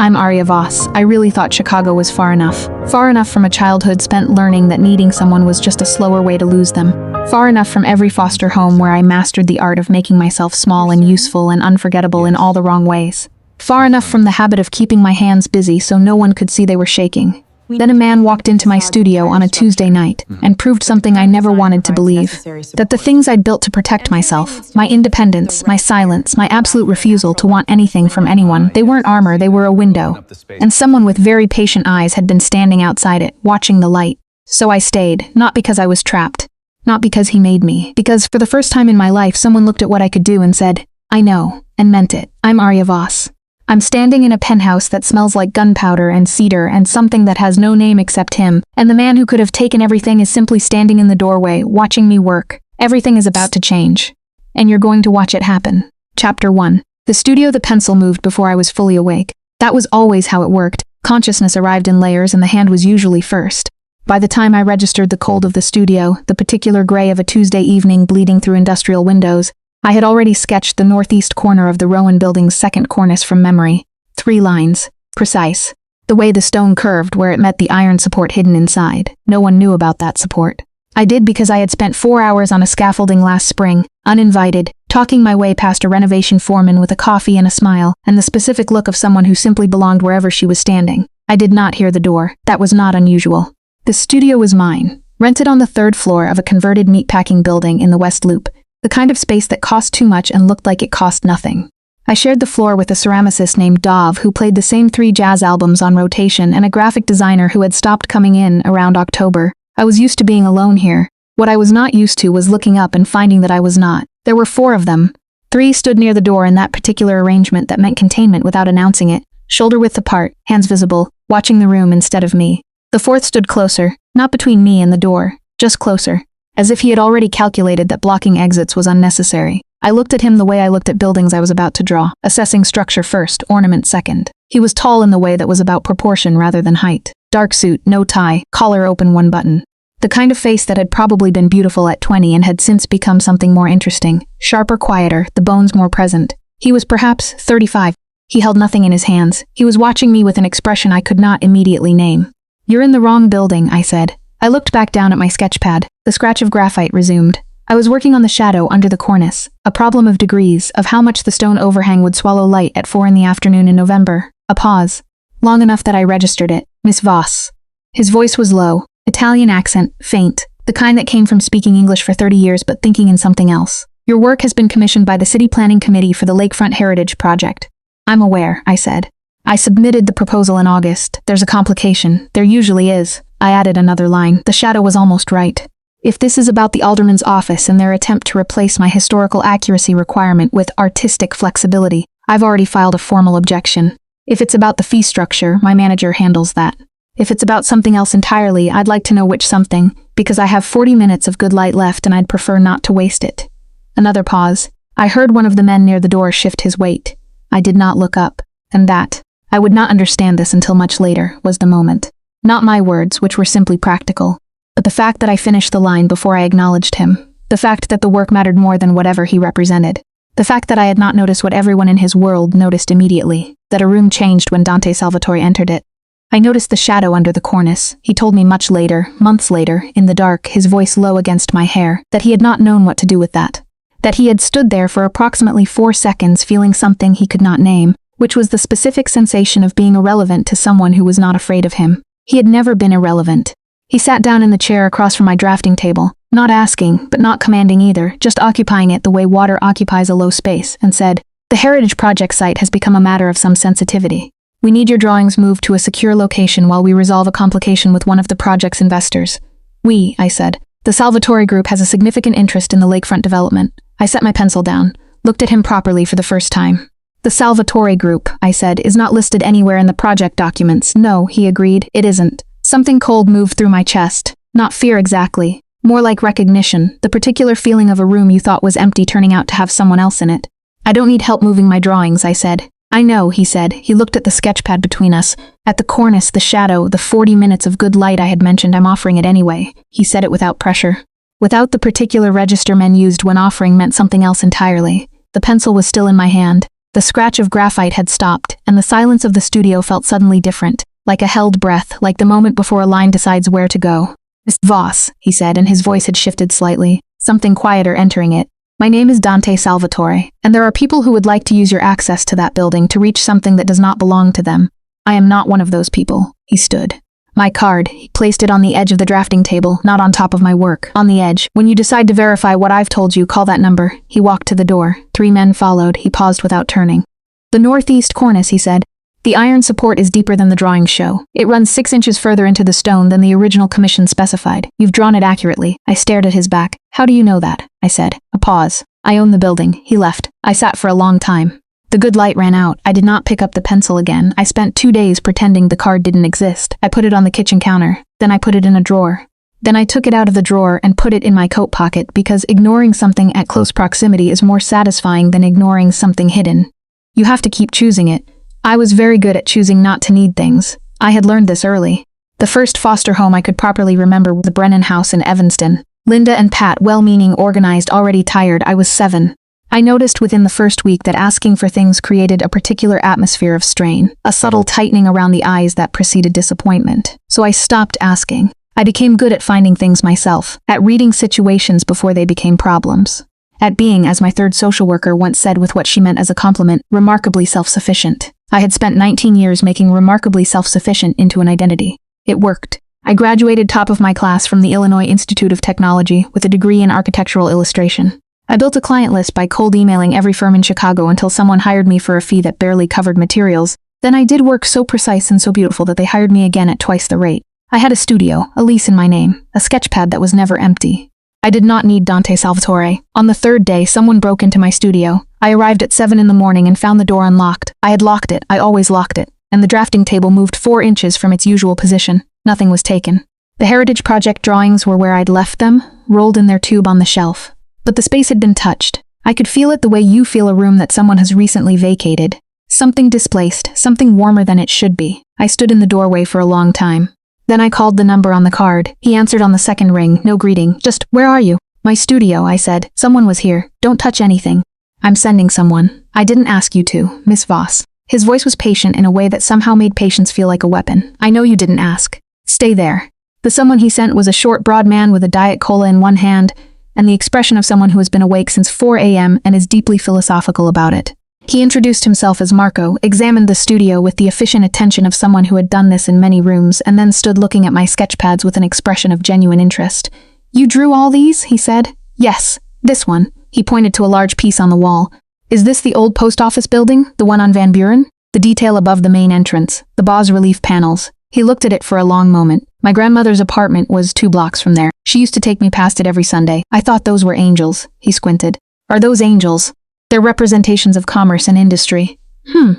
I'm Arya Voss. I really thought Chicago was far enough. Far enough from a childhood spent learning that needing someone was just a slower way to lose them. Far enough from every foster home where I mastered the art of making myself small and useful and unforgettable in all the wrong ways. Far enough from the habit of keeping my hands busy so no one could see they were shaking. Then a man walked into my studio on a Tuesday night and proved something I never wanted to believe. That the things I'd built to protect myself, my independence, my silence, my absolute refusal to want anything from anyone, they weren't armor, they were a window. And someone with very patient eyes had been standing outside it, watching the light. So I stayed, not because I was trapped. Not because he made me. Because for the first time in my life, someone looked at what I could do and said, I know, and meant it. I'm Arya Voss. I'm standing in a penthouse that smells like gunpowder and cedar and something that has no name except him, and the man who could have taken everything is simply standing in the doorway, watching me work. Everything is about to change. And you're going to watch it happen. Chapter 1. The studio, the pencil moved before I was fully awake. That was always how it worked. Consciousness arrived in layers and the hand was usually first. By the time I registered the cold of the studio, the particular gray of a Tuesday evening bleeding through industrial windows, I had already sketched the northeast corner of the Rowan building's second cornice from memory. 3 lines. Precise. The way the stone curved where it met the iron support hidden inside. No one knew about that support. I did because I had spent 4 hours on a scaffolding last spring, uninvited, talking my way past a renovation foreman with a coffee and a smile, and the specific look of someone who simply belonged wherever she was standing. I did not hear the door. That was not unusual. The studio was mine, rented on the 3rd floor of a converted meatpacking building in the West Loop. The kind of space that cost too much and looked like it cost nothing. I shared the floor with a ceramicist named Dov who played the same 3 jazz albums on rotation and a graphic designer who had stopped coming in around October. I was used to being alone here. What I was not used to was looking up and finding that I was not. There were 4 of them. 3 stood near the door in that particular arrangement that meant containment without announcing it, shoulder-width apart, hands visible, watching the room instead of me. The 4th stood closer, not between me and the door, just closer. As if he had already calculated that blocking exits was unnecessary. I looked at him the way I looked at buildings I was about to draw, assessing structure first, ornament second. He was tall in the way that was about proportion rather than height. Dark suit, no tie, collar open 1 button. The kind of face that had probably been beautiful at 20 and had since become something more interesting, sharper, quieter, the bones more present. He was perhaps 35. He held nothing in his hands. He was watching me with an expression I could not immediately name. You're in the wrong building, I said. I looked back down at my sketchpad. The scratch of graphite resumed. I was working on the shadow under the cornice, a problem of degrees, of how much the stone overhang would swallow light at 4 in the afternoon in November. A pause. Long enough that I registered it. Miss Voss. His voice was low, Italian accent, faint, the kind that came from speaking English for 30 years but thinking in something else. Your work has been commissioned by the City Planning Committee for the Lakefront Heritage Project. I'm aware, I said. I submitted the proposal in August. There's a complication. There usually is. I added another line. The shadow was almost right. If this is about the alderman's office and their attempt to replace my historical accuracy requirement with artistic flexibility, I've already filed a formal objection. If it's about the fee structure, my manager handles that. If it's about something else entirely, I'd like to know which something, because I have 40 minutes of good light left and I'd prefer not to waste it. Another pause. I heard one of the men near the door shift his weight. I did not look up. And that, I would not understand this until much later, was the moment. Not my words, which were simply practical, but the fact that I finished the line before I acknowledged him. The fact that the work mattered more than whatever he represented. The fact that I had not noticed what everyone in his world noticed immediately. That a room changed when Dante Salvatore entered it. I noticed the shadow under the cornice. He told me much later, months later, in the dark, his voice low against my hair, that he had not known what to do with that. That he had stood there for approximately 4 seconds feeling something he could not name, which was the specific sensation of being irrelevant to someone who was not afraid of him. He had never been irrelevant. He sat down in the chair across from my drafting table, not asking, but not commanding either, just occupying it the way water occupies a low space, and said, The Heritage Project site has become a matter of some sensitivity. We need your drawings moved to a secure location while we resolve a complication with one of the project's investors. We, I said. The Salvatore Group has a significant interest in the lakefront development. I set my pencil down, looked at him properly for the first time. The Salvatore Group, I said, is not listed anywhere in the project documents. No, he agreed, it isn't. Something cold moved through my chest. Not fear exactly. More like recognition, the particular feeling of a room you thought was empty turning out to have someone else in it. I don't need help moving my drawings, I said. I know, he said. He looked at the sketchpad between us. At the cornice, the shadow, the 40 minutes of good light I had mentioned, I'm offering it anyway. He said it without pressure. Without the particular register men used when offering meant something else entirely. The pencil was still in my hand. The scratch of graphite had stopped, and the silence of the studio felt suddenly different, like a held breath, like the moment before a line decides where to go. "Miss Voss," he said, and his voice had shifted slightly, something quieter entering it. "My name is Dante Salvatore, and there are people who would like to use your access to that building to reach something that does not belong to them. I am not one of those people." He stood. "My card," he placed it on the edge of the drafting table, not on top of my work, on the edge. "When you decide to verify what I've told you, call that number." He walked to the door. 3 men followed. He paused without turning. "The northeast cornice," he said. "The iron support is deeper than the drawings show. It runs 6 inches further into the stone than the original commission specified. You've drawn it accurately." I stared at his back. "How do you know that?" I said. A pause. "I own the building." He left. I sat for a long time. The good light ran out. I did not pick up the pencil again. I spent 2 days pretending the card didn't exist. I put it on the kitchen counter. Then I put it in a drawer. Then I took it out of the drawer and put it in my coat pocket because ignoring something at close proximity is more satisfying than ignoring something hidden. You have to keep choosing it. I was very good at choosing not to need things. I had learned this early. The first foster home I could properly remember was the Brennan house in Evanston. Linda and Pat, well-meaning, organized, already tired. I was 7. I noticed within the first week that asking for things created a particular atmosphere of strain, a subtle tightening around the eyes that preceded disappointment. So I stopped asking. I became good at finding things myself, at reading situations before they became problems, at being, as my third social worker once said with what she meant as a compliment, remarkably self-sufficient. I had spent 19 years making remarkably self-sufficient into an identity. It worked. I graduated top of my class from the Illinois Institute of Technology with a degree in architectural illustration. I built a client list by cold emailing every firm in Chicago until someone hired me for a fee that barely covered materials. Then I did work so precise and so beautiful that they hired me again at twice the rate. I had a studio, a lease in my name, a sketchpad that was never empty. I did not need Dante Salvatore. On the 3rd day, someone broke into my studio. I arrived at 7 in the morning and found the door unlocked. I had locked it. I always locked it. And the drafting table moved 4 inches from its usual position. Nothing was taken. The Heritage Project drawings were where I'd left them, rolled in their tube on the shelf. But the space had been touched. I could feel it the way you feel a room that someone has recently vacated. Something displaced, something warmer than it should be. I stood in the doorway for a long time. Then I called the number on the card. He answered on the 2nd ring, no greeting, just, "Where are you?" "My studio," I said. "Someone was here. Don't touch anything." "I'm sending someone." "I didn't ask you to, Miss Voss." His voice was patient in a way that somehow made patience feel like a weapon. "I know you didn't ask. Stay there." The someone he sent was a short, broad man with a Diet Cola in one hand, and the expression of someone who has been awake since 4 a.m. and is deeply philosophical about it. He introduced himself as Marco, examined the studio with the efficient attention of someone who had done this in many rooms, and then stood looking at my sketchpads with an expression of genuine interest. "You drew all these?" he said. "Yes, this one." He pointed to a large piece on the wall. "Is this the old post office building, the one on Van Buren?" The detail above the main entrance, the bas-relief panels. He looked at it for a long moment. My grandmother's apartment was 2 blocks from there. She used to take me past it every Sunday. I thought those were angels. He squinted. "Are those angels?" "They're representations of commerce and industry."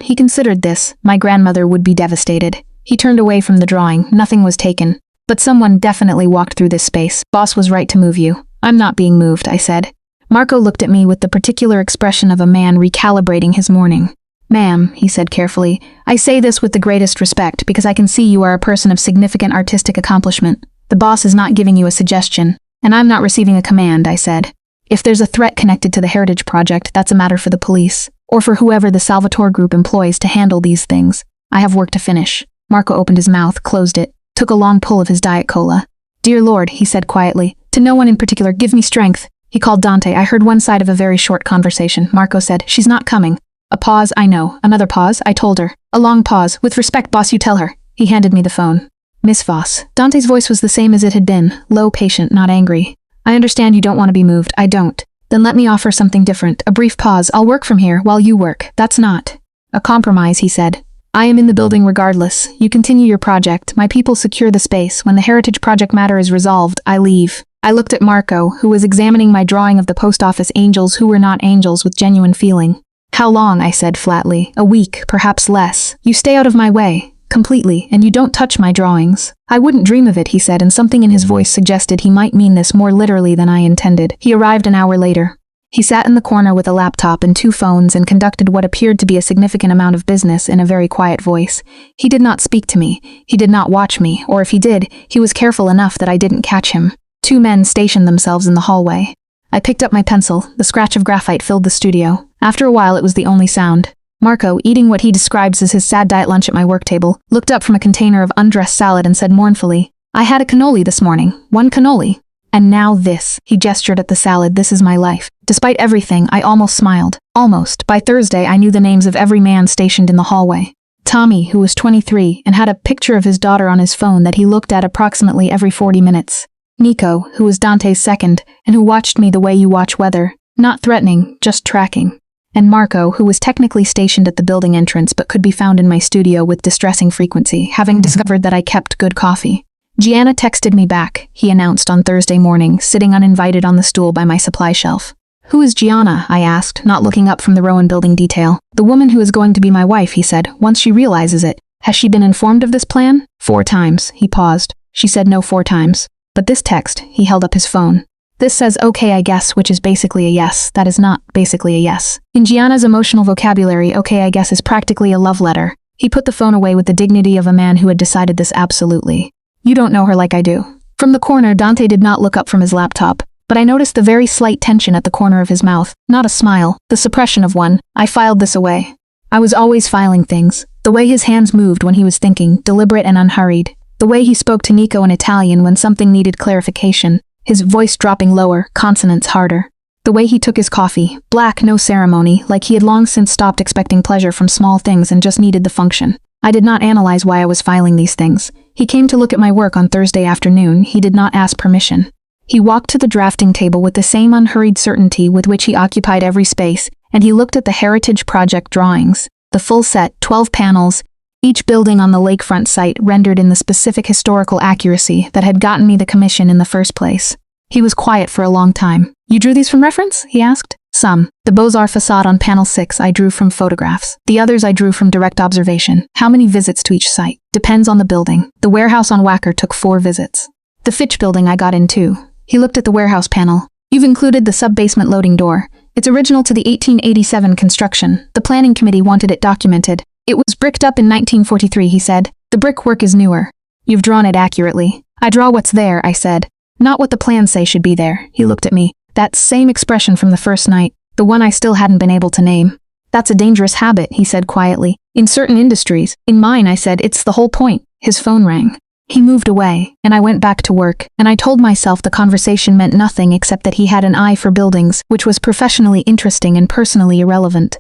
He considered this. My grandmother would be devastated. He turned away from the drawing. Nothing was taken. "But someone definitely walked through this space. Boss was right to move you." "I'm not being moved," I said. Marco looked at me with the particular expression of a man recalibrating his morning. "Ma'am," he said carefully, "I say this with the greatest respect because I can see you are a person of significant artistic accomplishment. The boss is not giving you a suggestion, and I'm not receiving a command," I said. "If there's a threat connected to the Heritage Project, that's a matter for the police, or for whoever the Salvatore Group employs to handle these things. I have work to finish." Marco opened his mouth, closed it, took a long pull of his Diet Cola. "Dear Lord," he said quietly, "to no one in particular, give me strength." He called Dante. I heard one side of a very short conversation. Marco said, "She's not coming." A pause, I know. Another pause, I told her. A long pause. "With respect, boss, you tell her." He handed me the phone. "Miss Voss." Dante's voice was the same as it had been, low, patient, not angry. "I understand you don't want to be moved. I don't. Then let me offer something different. A brief pause. I'll work from here while you work. That's not a compromise," he said. "I am in the building regardless. You continue your project. My people secure the space. When the Heritage Project matter is resolved, I leave." I looked at Marco, who was examining my drawing of the post office angels who were not angels with genuine feeling. "How long?" I said flatly. "A week, perhaps less. You stay out of my way. Completely, and you don't touch my drawings." "I wouldn't dream of it," he said, and something in his voice suggested he might mean this more literally than I intended. He arrived an hour later. He sat in the corner with a laptop and 2 phones and conducted what appeared to be a significant amount of business in a very quiet voice. He did not speak to me. He did not watch me, or if he did, he was careful enough that I didn't catch him. 2 men stationed themselves in the hallway. I picked up my pencil. The scratch of graphite filled the studio. After a while, it was the only sound. Marco, eating what he describes as his sad diet lunch at my work table, looked up from a container of undressed salad and said mournfully, "I had a cannoli this morning. One cannoli. And now this." He gestured at the salad. "This is my life." Despite everything, I almost smiled. Almost. By Thursday, I knew the names of every man stationed in the hallway. Tommy, who was 23, and had a picture of his daughter on his phone that he looked at approximately every 40 minutes. Nico, who was Dante's second, and who watched me the way you watch weather. Not threatening, just tracking. And Marco, who was technically stationed at the building entrance but could be found in my studio with distressing frequency, having discovered that I kept good coffee. Gianna texted me back, he announced on Thursday morning, sitting uninvited on the stool by my supply shelf. "Who is Gianna?" I asked, not looking up from the Rowan building detail. "The woman who is going to be my wife," he said, "once she realizes it. Has she been informed of this plan?" 4 times, he paused. She said no 4 times. But this text, he held up his phone. This says okay I guess, which is basically a yes. That is not basically a yes. In Gianna's emotional vocabulary, okay I guess is practically a love letter. He put the phone away with the dignity of a man who had decided this absolutely. "You don't know her like I do." From the corner, Dante did not look up from his laptop, but I noticed the very slight tension at the corner of his mouth, not a smile, the suppression of one. I filed this away. I was always filing things. The way his hands moved when he was thinking, deliberate and unhurried. The way he spoke to Nico in Italian when something needed clarification, his voice dropping lower, consonants harder. The way he took his coffee, black, no ceremony, like he had long since stopped expecting pleasure from small things and just needed the function. I did not analyze why I was filing these things. He came to look at my work on Thursday afternoon. He did not ask permission. He walked to the drafting table with the same unhurried certainty with which he occupied every space, and he looked at the Heritage Project drawings, the full set, 12 panels, each building on the lakefront site rendered in the specific historical accuracy that had gotten me the commission in the first place. He was quiet for a long time. "You drew these from reference?" he asked. "Some. The Beaux-Arts facade on panel 6 I drew from photographs. The others I drew from direct observation. How many visits to each site? Depends on the building. The warehouse on Wacker took 4 visits. The Fitch building I got in too." He looked at the warehouse panel. "You've included the sub-basement loading door. It's original to the 1887 construction. The planning committee wanted it documented. It was bricked up in 1943, he said. The brickwork is newer. You've drawn it accurately." "I draw what's there," I said. "Not what the plans say should be there." He looked at me. That same expression from the first night, the one I still hadn't been able to name. "That's a dangerous habit," he said quietly. "In certain industries. In mine," I said, "it's the whole point." His phone rang. He moved away, and I went back to work, and I told myself the conversation meant nothing except that he had an eye for buildings, which was professionally interesting and personally irrelevant.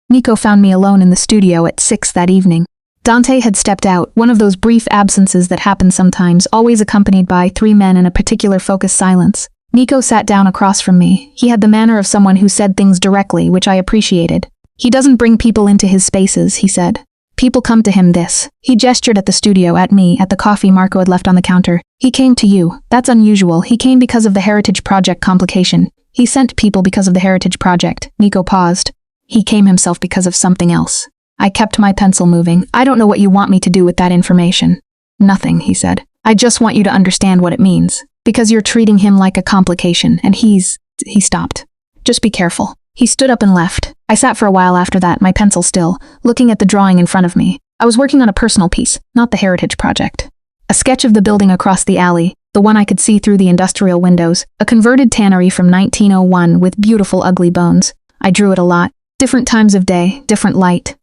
Nico found me alone in the studio at 6 that evening. Dante had stepped out, one of those brief absences that happen sometimes, always accompanied by 3 men in a particular focused silence. Nico sat down across from me. He had the manner of someone who said things directly, which I appreciated. "He doesn't bring people into his spaces," he said. "People come to him this." He gestured at the studio, at me, at the coffee Marco had left on the counter. "He came to you. That's unusual. He came because of the Heritage Project complication. He sent people because of the Heritage Project." Nico paused. "He came himself because of something else." I kept my pencil moving. "I don't know what you want me to do with that information." "Nothing," he said. "I just want you to understand what it means. Because you're treating him like a complication, and he stopped. Just be careful." He stood up and left. I sat for a while after that, my pencil still, looking at the drawing in front of me. I was working on a personal piece, not the Heritage Project. A sketch of the building across the alley, the one I could see through the industrial windows, a converted tannery from 1901 with beautiful ugly bones. I drew it a lot. Different times of day, different light.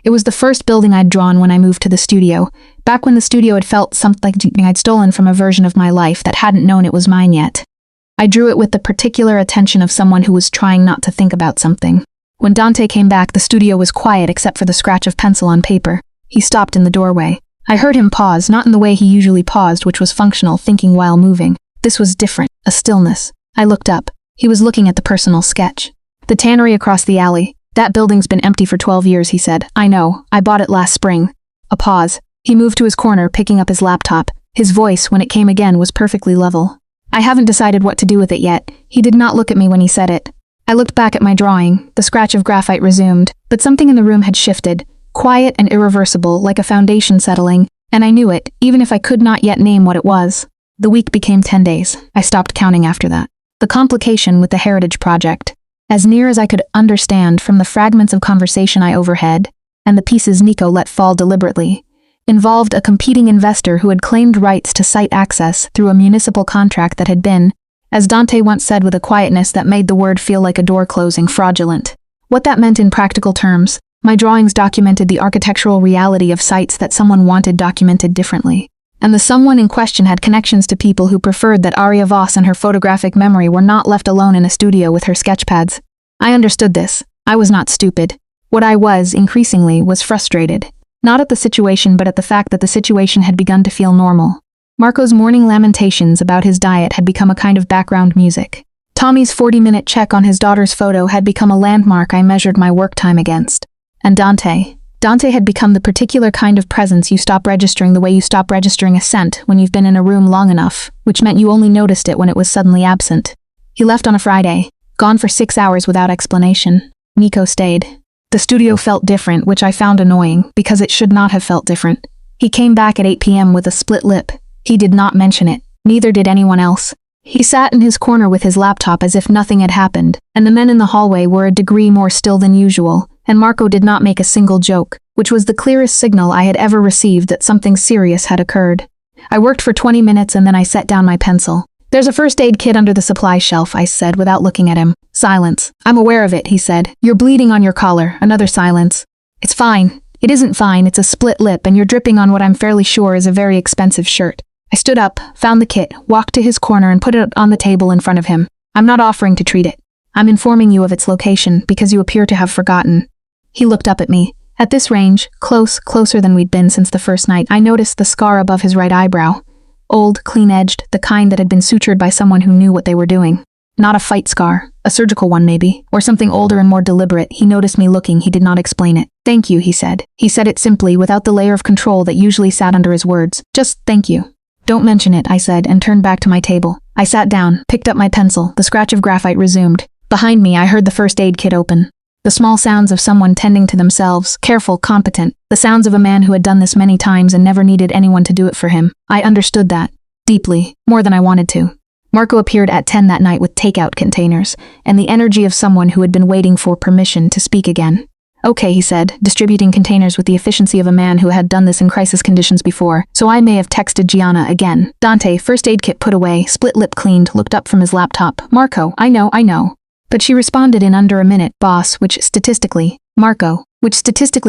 It was the first building I'd drawn when I moved to the studio, back when the studio had felt something I'd stolen from a version of my life that hadn't known it was mine yet. I drew it with the particular attention of someone who was trying not to think about something. When Dante came back, the studio was quiet except for the scratch of pencil on paper. He stopped in the doorway. I heard him pause, not in the way he usually paused, which was functional, thinking while moving. This was different, a stillness. I looked up. He was looking at the personal sketch. "The tannery across the alley. That building's been empty for 12 years, he said. "I know. I bought it last spring." A pause. He moved to his corner, picking up his laptop. His voice, when it came again, was perfectly level. "I haven't decided what to do with it yet." He did not look at me when he said it. I looked back at my drawing. The scratch of graphite resumed, but something in the room had shifted, quiet and irreversible, like a foundation settling, and I knew it, even if I could not yet name what it was. The week became 10 days. I stopped counting after that. The complication with the Heritage Project. As near as I could understand from the fragments of conversation I overheard, and the pieces Nico let fall deliberately, involved a competing investor who had claimed rights to site access through a municipal contract that had been, as Dante once said with a quietness that made the word feel like a door closing, fraudulent. What that meant in practical terms, My drawings documented the architectural reality of sites that someone wanted documented differently. And the someone in question had connections to people who preferred that Aria Voss and her photographic memory were not left alone in a studio with her sketchpads. I understood this. I was not stupid. What I was, increasingly, was frustrated. Not at the situation but at the fact that the situation had begun to feel normal. Marco's morning lamentations about his diet had become a kind of background music. Tommy's 40-minute check on his daughter's photo had become a landmark I measured my work time against. And Dante had become the particular kind of presence you stop registering the way you stop registering a scent when you've been in a room long enough, which meant you only noticed it when it was suddenly absent. He left on a Friday, gone for 6 hours without explanation. Nico stayed. The studio felt different, which I found annoying, because it should not have felt different. He came back at 8 p.m. with a split lip. He did not mention it. Neither did anyone else. He sat in his corner with his laptop as if nothing had happened, and the men in the hallway were a degree more still than usual, and Marco did not make a single joke, which was the clearest signal I had ever received that something serious had occurred. I worked for 20 minutes and then I set down my pencil. "There's a first aid kit under the supply shelf," I said without looking at him. Silence. "I'm aware of it," he said. "You're bleeding on your collar." Another silence. "It's fine." "It isn't fine, it's a split lip and you're dripping on what I'm fairly sure is a very expensive shirt." I stood up, found the kit, walked to his corner and put it on the table in front of him. "I'm not offering to treat it. I'm informing you of its location because you appear to have forgotten." He looked up at me. At this range, closer than we'd been since the first night, I noticed the scar above his right eyebrow. Old, clean-edged, the kind that had been sutured by someone who knew what they were doing. Not a fight scar, a surgical one maybe, or something older and more deliberate. He noticed me looking, he did not explain it. "Thank you," he said. He said it simply, without the layer of control that usually sat under his words. "Just thank you." "Don't mention it," I said, and turned back to my table. I sat down, picked up my pencil, the scratch of graphite resumed. Behind me, I heard the first aid kit open. The small sounds of someone tending to themselves, careful, competent. The sounds of a man who had done this many times and never needed anyone to do it for him. I understood that. Deeply. More than I wanted to. Marco appeared at 10 that night with takeout containers, and the energy of someone who had been waiting for permission to speak again. "Okay," he said, distributing containers with the efficiency of a man who had done this in crisis conditions before, so I may have texted Gianna again. Dante, first aid kit put away, split lip cleaned, looked up from his laptop. "Marco, I know. But she responded in under a minute, "Boss," which statistically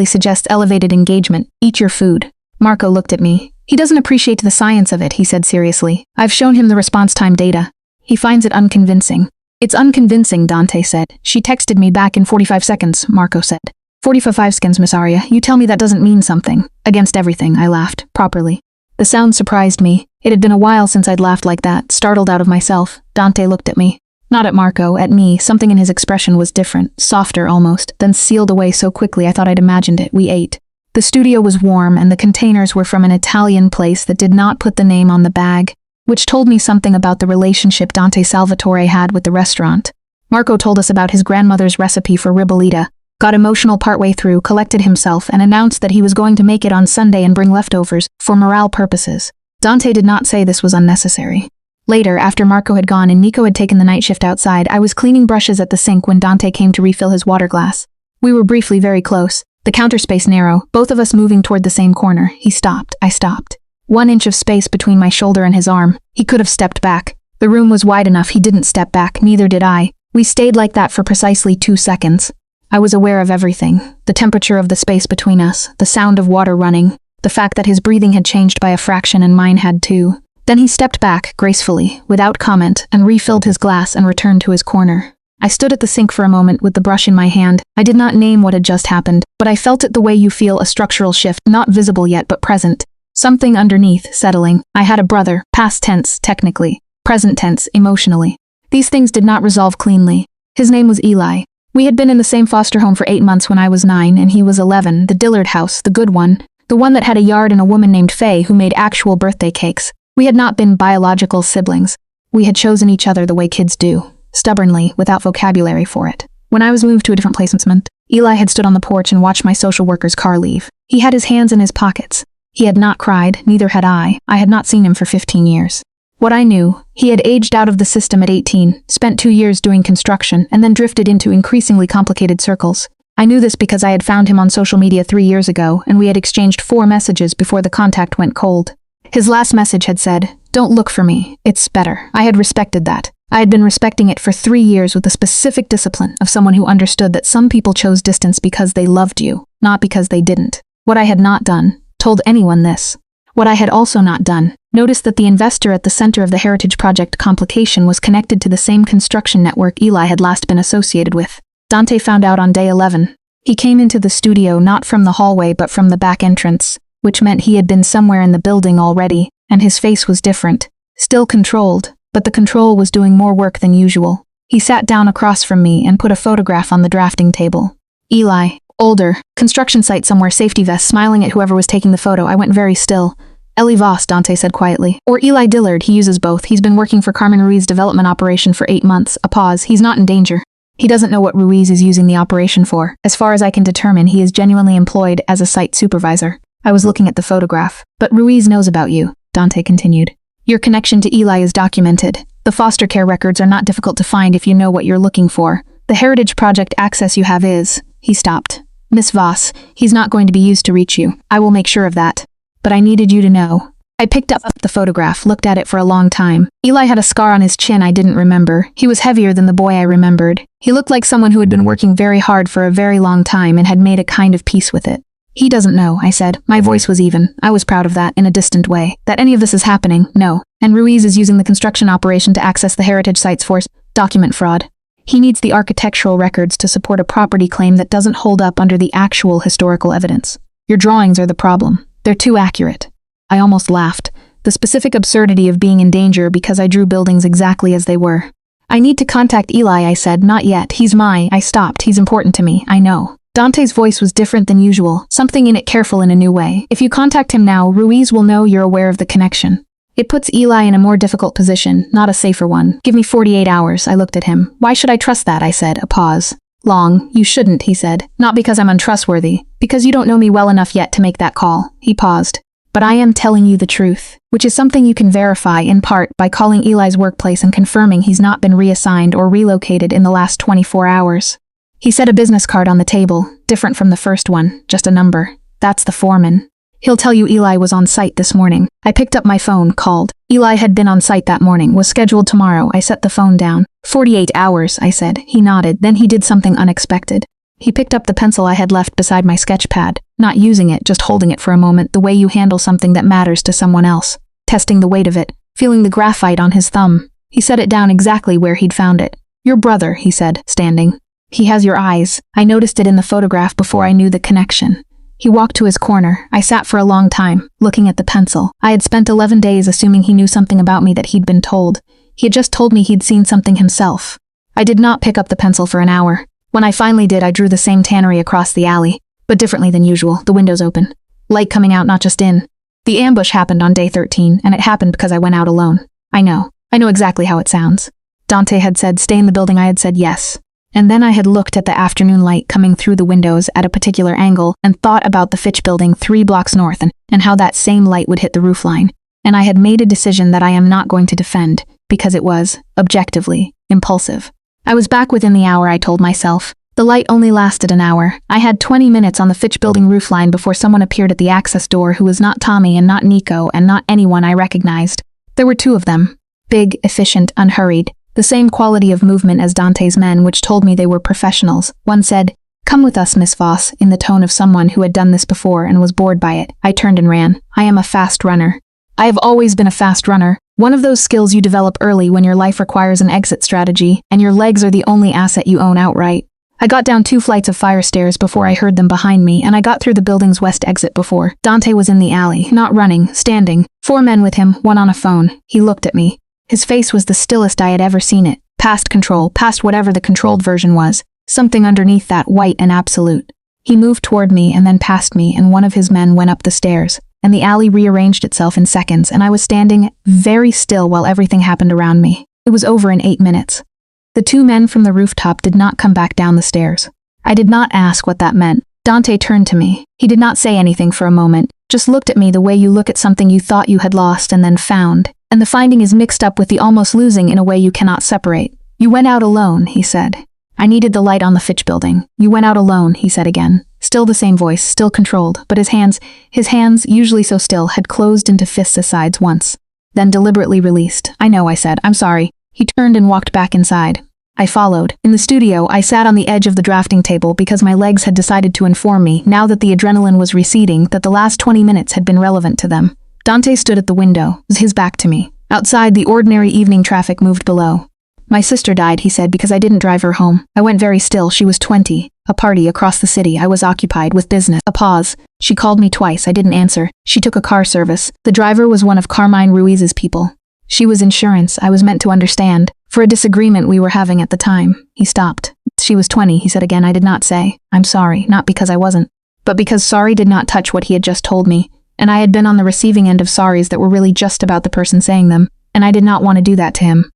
suggests elevated engagement. "Eat your food." Marco looked at me. "He doesn't appreciate the science of it," he said seriously. "I've shown him the response time data. He finds it unconvincing." "It's unconvincing," Dante said. "She texted me back in 45 seconds, Marco said. 45 seconds, Miss Aria. You tell me that doesn't mean something." "Against everything," I laughed, properly. The sound surprised me. It had been a while since I'd laughed like that, startled out of myself. Dante looked at me. Not at Marco, at me. Something in his expression was different, softer almost, then sealed away so quickly I thought I'd imagined it. We ate. The studio was warm, and the containers were from an Italian place that did not put the name on the bag, which told me something about the relationship Dante Salvatore had with the restaurant. Marco told us about his grandmother's recipe for ribollita, got emotional partway through, collected himself, and announced that he was going to make it on Sunday and bring leftovers, for morale purposes. Dante did not say this was unnecessary. Later, after Marco had gone and Nico had taken the night shift outside, I was cleaning brushes at the sink when Dante came to refill his water glass. We were briefly very close, the counter space narrow, both of us moving toward the same corner. He stopped. I stopped. 1 inch of space between my shoulder and his arm. He could have stepped back. The room was wide enough. He didn't step back, neither did I. We stayed like that for precisely 2 seconds. I was aware of everything. The temperature of the space between us, the sound of water running, the fact that his breathing had changed by a fraction and mine had too. Then he stepped back, gracefully, without comment, and refilled his glass and returned to his corner. I stood at the sink for a moment with the brush in my hand. I did not name what had just happened, but I felt it the way you feel a structural shift, not visible yet but present. Something underneath, settling. I had a brother, past tense, technically, present tense, emotionally. These things did not resolve cleanly. His name was Eli. We had been in the same foster home for 8 months when I was 9 and he was 11, the Dillard house, the good one, the one that had a yard and a woman named Faye who made actual birthday cakes. We had not been biological siblings. We had chosen each other the way kids do, stubbornly, without vocabulary for it. When I was moved to a different placement, Eli had stood on the porch and watched my social worker's car leave. He had his hands in his pockets. He had not cried, neither had I. I had not seen him for 15 years. What I knew, he had aged out of the system at 18, spent 2 years doing construction, and then drifted into increasingly complicated circles. I knew this because I had found him on social media 3 years ago, and we had exchanged 4 messages before the contact went cold. His last message had said, "Don't look for me, it's better." I had respected that. I had been respecting it for 3 years with the specific discipline of someone who understood that some people chose distance because they loved you, not because they didn't. What I had not done, told anyone this. What I had also not done, noticed that the investor at the center of the Heritage Project complication was connected to the same construction network Eli had last been associated with. Dante found out on day 11. He came into the studio not from the hallway but from the back entrance, which meant he had been somewhere in the building already, and his face was different. Still controlled, but the control was doing more work than usual. He sat down across from me and put a photograph on the drafting table. Eli, older, construction site somewhere, safety vest, smiling at whoever was taking the photo. I went very still. Eli Voss, Dante said quietly. Or Eli Dillard, he uses both. He's been working for Carmen Ruiz's development operation for 8 months. A pause. He's not in danger. He doesn't know what Ruiz is using the operation for. As far as I can determine, he is genuinely employed as a site supervisor. I was looking at the photograph. But Ruiz knows about you, Dante continued. Your connection to Eli is documented. The foster care records are not difficult to find if you know what you're looking for. The Heritage Project access you have is... He stopped. Miss Voss, he's not going to be used to reach you. I will make sure of that. But I needed you to know. I picked up the photograph, looked at it for a long time. Eli had a scar on his chin I didn't remember. He was heavier than the boy I remembered. He looked like someone who had been working very hard for a very long time and had made a kind of peace with it. He doesn't know, I said. My voice was even. I was proud of that, in a distant way. That any of this is happening, no. And Ruiz is using the construction operation to access the heritage sites for document fraud. He needs the architectural records to support a property claim that doesn't hold up under the actual historical evidence. Your drawings are the problem. They're too accurate. I almost laughed. The specific absurdity of being in danger because I drew buildings exactly as they were. I need to contact Eli, I said. Not yet. He's I stopped. He's important to me. I know. Dante's voice was different than usual, something in it careful in a new way. If you contact him now, Ruiz will know you're aware of the connection. It puts Eli in a more difficult position, not a safer one. Give me 48 hours, I looked at him. Why should I trust that, I said, a pause. Long, you shouldn't, he said. Not because I'm untrustworthy, because you don't know me well enough yet to make that call. He paused. But I am telling you the truth, which is something you can verify in part by calling Eli's workplace and confirming he's not been reassigned or relocated in the last 24 hours. He set a business card on the table, different from the first one, just a number. That's the foreman. He'll tell you Eli was on site this morning. I picked up my phone, called. Eli had been on site that morning, was scheduled tomorrow. I set the phone down. 48 hours, I said. He nodded, then he did something unexpected. He picked up the pencil I had left beside my sketch pad, not using it, just holding it for a moment, the way you handle something that matters to someone else. Testing the weight of it, feeling the graphite on his thumb. He set it down exactly where he'd found it. Your brother, he said, standing. He has your eyes. I noticed it in the photograph before I knew the connection. He walked to his corner. I sat for a long time, looking at the pencil. I had spent 11 days assuming he knew something about me that he'd been told. He had just told me he'd seen something himself. I did not pick up the pencil for an hour. When I finally did, I drew the same tannery across the alley, but differently than usual, the windows open. Light coming out, not just in. The ambush happened on day 13, and it happened because I went out alone. I know exactly how it sounds. Dante had said, stay in the building. I had said yes. And then I had looked at the afternoon light coming through the windows at a particular angle and thought about the Fitch building 3 blocks north and how that same light would hit the roofline. And I had made a decision that I am not going to defend because it was, objectively, impulsive. I was back within the hour, I told myself. The light only lasted an hour. I had 20 minutes on the Fitch building roofline before someone appeared at the access door who was not Tommy and not Nico and not anyone I recognized. There were 2 of them. Big, efficient, unhurried. The same quality of movement as Dante's men, which told me they were professionals. One said, come with us, Miss Voss, in the tone of someone who had done this before and was bored by it. I turned and ran. I am a fast runner. I have always been a fast runner. One of those skills you develop early when your life requires an exit strategy, and your legs are the only asset you own outright. I got down 2 flights of fire stairs before I heard them behind me, and I got through the building's west exit before. Dante was in the alley, not running, standing. 4 men with him, one on a phone. He looked at me. His face was the stillest I had ever seen it, past control, past whatever the controlled version was, something underneath that white and absolute. He moved toward me and then past me, and one of his men went up the stairs, and the alley rearranged itself in seconds, and I was standing very still while everything happened around me. It was over in 8 minutes. The 2 men from the rooftop did not come back down the stairs. I did not ask what that meant. Dante turned to me. He did not say anything for a moment, just looked at me the way you look at something you thought you had lost and then found. And the finding is mixed up with the almost losing in a way you cannot separate. You went out alone, he said. I needed the light on the Fitch building. You went out alone, he said again. Still the same voice, still controlled, but his hands, usually so still, had closed into fists sides once. Then deliberately released. I know, I said. I'm sorry. He turned and walked back inside. I followed. In the studio, I sat on the edge of the drafting table because my legs had decided to inform me, now that the adrenaline was receding, that the last 20 minutes had been relevant to them. Dante stood at the window, his back to me. Outside, the ordinary evening traffic moved below. My sister died, he said, because I didn't drive her home. I went very still. She was 20. A party across the city. I was occupied with business. A pause. She called me twice. I didn't answer. She took a car service. The driver was one of Carmine Ruiz's people. She was insurance. I was meant to understand. For a disagreement we were having at the time. He stopped. She was 20, he said again. I did not say, I'm sorry, not because I wasn't, but because sorry did not touch what he had just told me, and I had been on the receiving end of sorries that were really just about the person saying them, and I did not want to do that to him.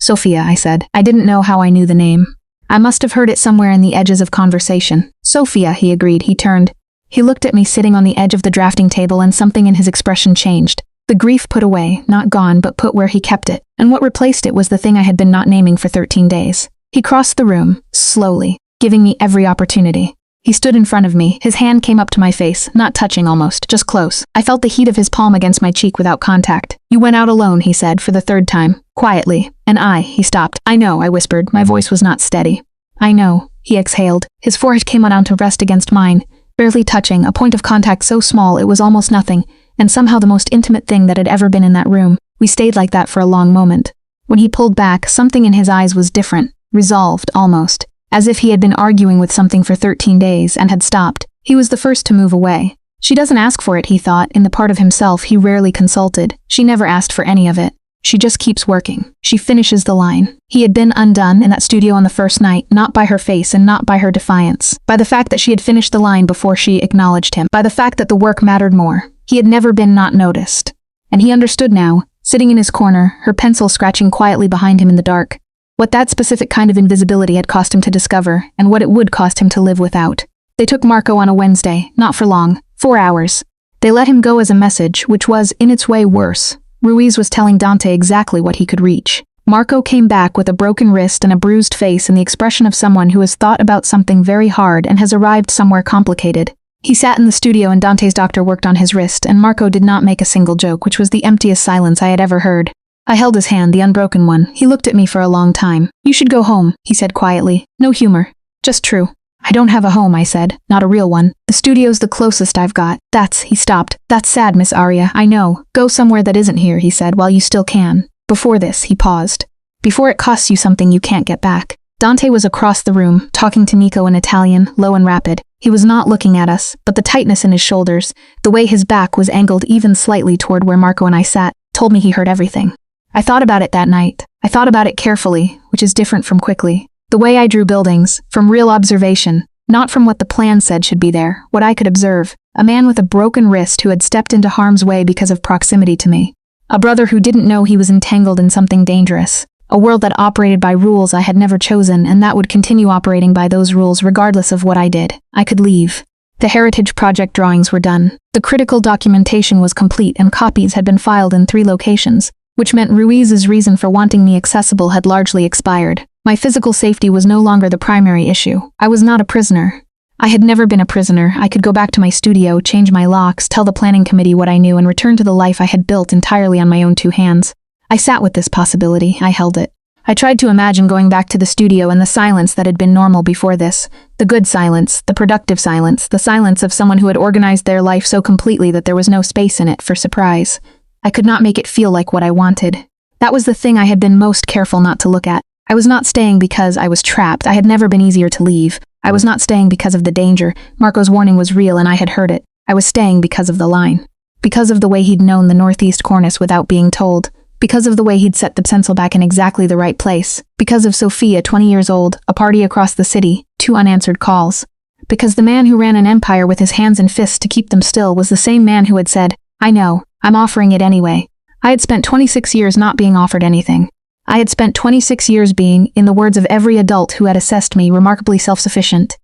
Sophia, I said. I didn't know how I knew the name. I must have heard it somewhere in the edges of conversation. Sophia, he agreed. He turned. He looked at me sitting on the edge of the drafting table, and something in his expression changed. The grief put away, not gone, but put where he kept it, and what replaced it was the thing I had been not naming for 13 days. He crossed the room, slowly, giving me every opportunity. He stood in front of me, his hand came up to my face, not touching almost, just close. I felt the heat of his palm against my cheek without contact. You went out alone, he said, for the third time, quietly. And he stopped. I know, I whispered, my voice was not steady. I know, he exhaled. His forehead came down to rest against mine, barely touching, a point of contact so small it was almost nothing, and somehow the most intimate thing that had ever been in that room. We stayed like that for a long moment. When he pulled back, something in his eyes was different, resolved, almost, as if he had been arguing with something for 13 days and had stopped. He was the first to move away. She doesn't ask for it, he thought, in the part of himself he rarely consulted. She never asked for any of it. She just keeps working. She finishes the line. He had been undone in that studio on the first night, not by her face and not by her defiance, by the fact that she had finished the line before she acknowledged him, by the fact that the work mattered more. He had never been not noticed. And he understood now, sitting in his corner, her pencil scratching quietly behind him in the dark, what that specific kind of invisibility had cost him to discover, and what it would cost him to live without. They took Marco on a Wednesday, not for long, 4 hours. They let him go as a message, which was, in its way, worse. Ruiz was telling Dante exactly what he could reach. Marco came back with a broken wrist and a bruised face and the expression of someone who has thought about something very hard and has arrived somewhere complicated. He sat in the studio and Dante's doctor worked on his wrist, and Marco did not make a single joke, which was the emptiest silence I had ever heard. I held his hand, the unbroken one. He looked at me for a long time. You should go home, he said quietly. No humor. Just true. I don't have a home, I said. Not a real one. The studio's the closest I've got. He stopped. That's sad, Miss Arya, I know. Go somewhere that isn't here, he said, while you still can. Before this, he paused. Before it costs you something you can't get back. Dante was across the room, talking to Nico in Italian, low and rapid. He was not looking at us, but the tightness in his shoulders, the way his back was angled even slightly toward where Marco and I sat, told me he heard everything. I thought about it that night. I thought about it carefully, which is different from quickly. The way I drew buildings, from real observation, not from what the plan said should be there, what I could observe. A man with a broken wrist who had stepped into harm's way because of proximity to me. A brother who didn't know he was entangled in something dangerous. A world that operated by rules I had never chosen and that would continue operating by those rules regardless of what I did. I could leave. The Heritage Project drawings were done. The critical documentation was complete and copies had been filed in 3 locations, which meant Ruiz's reason for wanting me accessible had largely expired. My physical safety was no longer the primary issue. I was not a prisoner. I had never been a prisoner. I could go back to my studio, change my locks, tell the planning committee what I knew, and return to the life I had built entirely on my own 2 hands. I sat with this possibility. I held it. I tried to imagine going back to the studio and the silence that had been normal before this. The good silence, the productive silence, the silence of someone who had organized their life so completely that there was no space in it for surprise. I could not make it feel like what I wanted. That was the thing I had been most careful not to look at. I was not staying because I was trapped. I had never been easier to leave. I was not staying because of the danger. Marco's warning was real and I had heard it. I was staying because of the line. Because of the way he'd known the northeast cornice without being told. Because of the way he'd set the pencil back in exactly the right place. Because of Sophia, 20 years old, a party across the city, 2 unanswered calls. Because the man who ran an empire with his hands and fists to keep them still was the same man who had said, I know, I'm offering it anyway. I had spent 26 years not being offered anything. I had spent 26 years being, in the words of every adult who had assessed me, remarkably self-sufficient.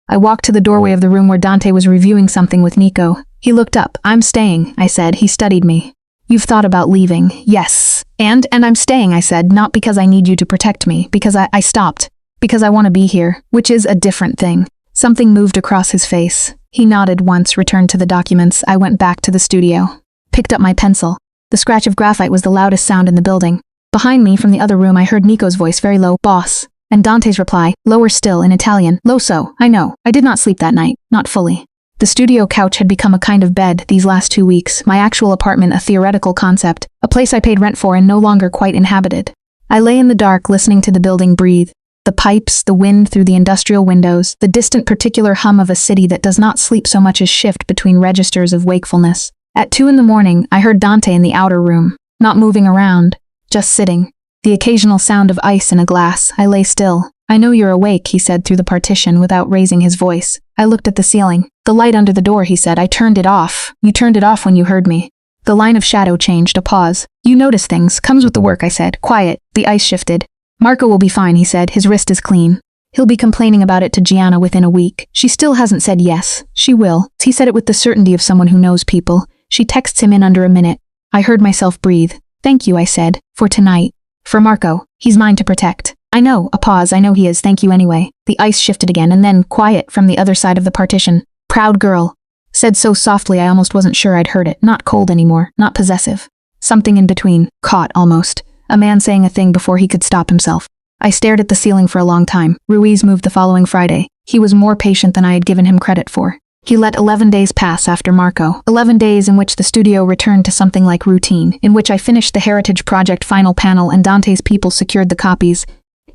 I walked to the doorway of the room where Dante was reviewing something with Nico. He looked up. I'm staying, I said. He studied me. You've thought about leaving. Yes. And I'm staying, I said, not because I need you to protect me, because I stopped. Because I want to be here, which is a different thing. Something moved across his face. He nodded once, returned to the documents. I went back to the studio. Picked up my pencil. The scratch of graphite was the loudest sound in the building. Behind me, from the other room, I heard Nico's voice, very low, "Boss." And Dante's reply, lower still, in Italian, "Lo so, I know. I did not sleep that night. Not fully." The studio couch had become a kind of bed these last 2 weeks, my actual apartment a theoretical concept, a place I paid rent for and no longer quite inhabited. I lay in the dark, listening to the building breathe. The pipes, the wind through the industrial windows, the distant particular hum of a city that does not sleep so much as shift between registers of wakefulness. At 2 in the morning, I heard Dante in the outer room, not moving around, just sitting. The occasional sound of ice in a glass. I lay still. "I know you're awake," he said through the partition without raising his voice. I looked at the ceiling. "The light under the door," he said. "I turned it off. You turned it off when you heard me." The line of shadow changed, a pause. "You notice things. Comes with the work," I said. "Quiet." The ice shifted. "Marco will be fine," he said. "His wrist is clean. He'll be complaining about it to Gianna within a week. She still hasn't said yes. She will." He said it with the certainty of someone who knows people. "She texts him in under a minute." I heard myself breathe. "Thank you," I said. "For tonight. For Marco. He's mine to protect." "I know." A pause. "I know he is. Thank you anyway." The ice shifted again, and then, quiet from the other side of the partition. "Proud girl." Said so softly I almost wasn't sure I'd heard it. Not cold anymore. Not possessive. Something in between. Caught, almost. A man saying a thing before he could stop himself. I stared at the ceiling for a long time. Ruiz moved the following Friday. He was more patient than I had given him credit for. He let 11 days pass after Marco. 11 days in which the studio returned to something like routine, in which I finished the Heritage Project final panel and Dante's people secured the copies,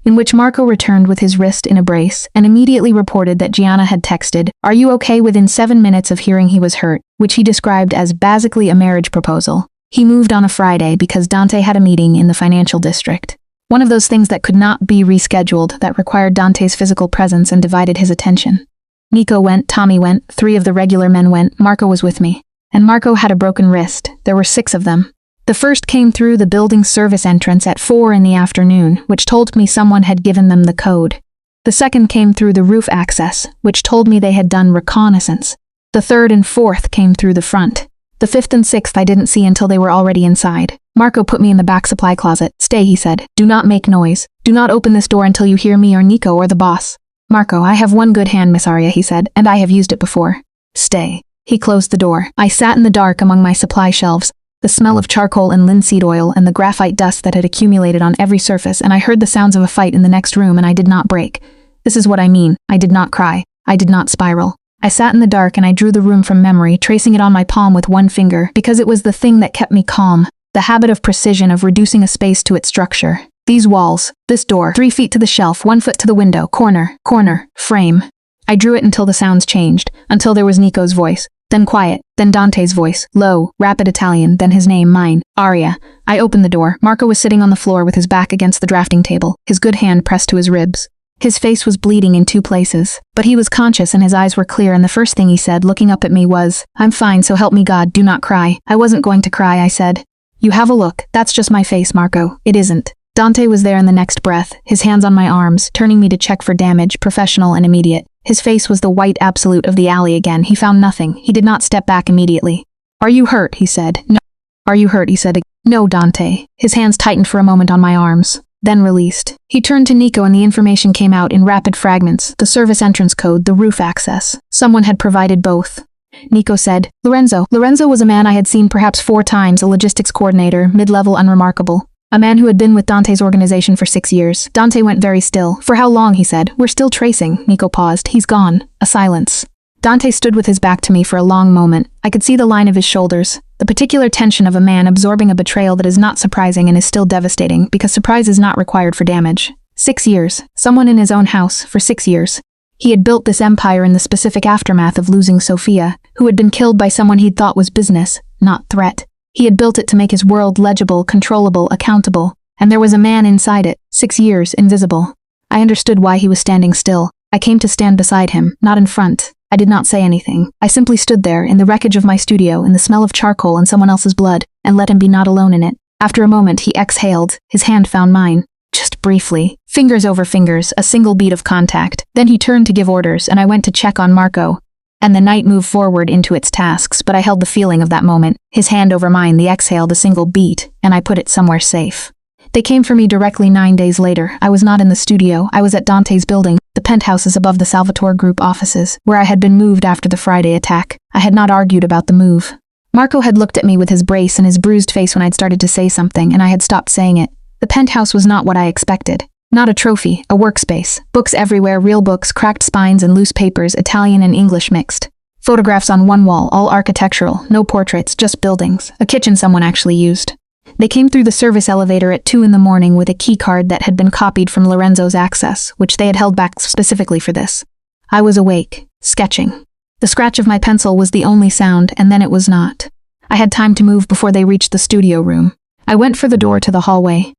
in which Marco returned with his wrist in a brace and immediately reported that Gianna had texted, "Are you okay?" within 7 minutes of hearing he was hurt, which he described as basically a marriage proposal. He moved on a Friday because Dante had a meeting in the financial district. One of those things that could not be rescheduled, that required Dante's physical presence and divided his attention. Nico went, Tommy went, 3 of the regular men went, Marco was with me. And Marco had a broken wrist. There were 6 of them. The first came through the building service entrance at 4 in the afternoon, which told me someone had given them the code. The second came through the roof access, which told me they had done reconnaissance. The third and fourth came through the front. The fifth and sixth I didn't see until they were already inside. Marco put me in the back supply closet. "Stay," he said. "Do not make noise. Do not open this door until you hear me or Nico or the boss." "Marco, I have one good hand, Miss Arya," he said, "and I have used it before. Stay." He closed the door. I sat in the dark among my supply shelves, the smell of charcoal and linseed oil and the graphite dust that had accumulated on every surface, and I heard the sounds of a fight in the next room, and I did not break. This is what I mean. I did not cry. I did not spiral. I sat in the dark and I drew the room from memory, tracing it on my palm with one finger, because it was the thing that kept me calm. The habit of precision of reducing a space to its structure. These walls, this door, 3 feet to the shelf, 1 foot to the window, corner, frame. I drew it until the sounds changed, until there was Nico's voice, then quiet, then Dante's voice, low, rapid Italian, then his name, mine, Arya. I opened the door. Marco was sitting on the floor with his back against the drafting table, his good hand pressed to his ribs. His face was bleeding in 2 places, but he was conscious and his eyes were clear, and the first thing he said, looking up at me, was, "I'm fine, so help me God, do not cry." I wasn't going to cry, I said. "You have a look. That's just my face, Marco. It isn't." Dante was there in the next breath, his hands on my arms, turning me to check for damage, professional and immediate. His face was the white absolute of the alley again. He found nothing. He did not step back immediately. "Are you hurt?" he said. "No." "Are you hurt?" he said. "No, Dante." His hands tightened for a moment on my arms, then released. He turned to Nico and the information came out in rapid fragments. The service entrance code, the roof access. Someone had provided both. Nico said, Lorenzo. Lorenzo was a man I had seen perhaps 4 times, a logistics coordinator, mid-level, unremarkable. A man who had been with Dante's organization for 6 years. Dante went very still. "For how long?" he said. "We're still tracing." Nico paused. "He's gone." A silence. Dante stood with his back to me for a long moment. I could see the line of his shoulders. The particular tension of a man absorbing a betrayal that is not surprising and is still devastating, because surprise is not required for damage. 6 years. Someone in his own house, for 6 years. He had built this empire in the specific aftermath of losing Sophia, who had been killed by someone he'd thought was business, not threat. He had built it to make his world legible, controllable, accountable, and there was a man inside it, 6 years, invisible. I understood why he was standing still. I came to stand beside him, not in front. I did not say anything. I simply stood there, in the wreckage of my studio, in the smell of charcoal and someone else's blood, and let him be not alone in it. After a moment, he exhaled. His hand found mine. Just briefly. Fingers over fingers, a single beat of contact. Then he turned to give orders, and I went to check on Marco. And the night moved forward into its tasks, but I held the feeling of that moment. His hand over mine, the exhale, the single beat, and I put it somewhere safe. They came for me directly 9 days later. I was not in the studio. I was at Dante's building, the penthouses above the Salvatore Group offices, where I had been moved after the Friday attack. I had not argued about the move. Marco had looked at me with his brace and his bruised face when I'd started to say something, and I had stopped saying it. The penthouse was not what I expected. Not a trophy, a workspace. Books everywhere, real books, cracked spines and loose papers, Italian and English mixed. Photographs on one wall, all architectural, no portraits, just buildings. A kitchen someone actually used. They came through the service elevator at 2 in the morning with a key card that had been copied from Lorenzo's access, which they had held back specifically for this. I was awake, sketching. The scratch of my pencil was the only sound, and then it was not. I had time to move before they reached the studio room. I went for the door to the hallway.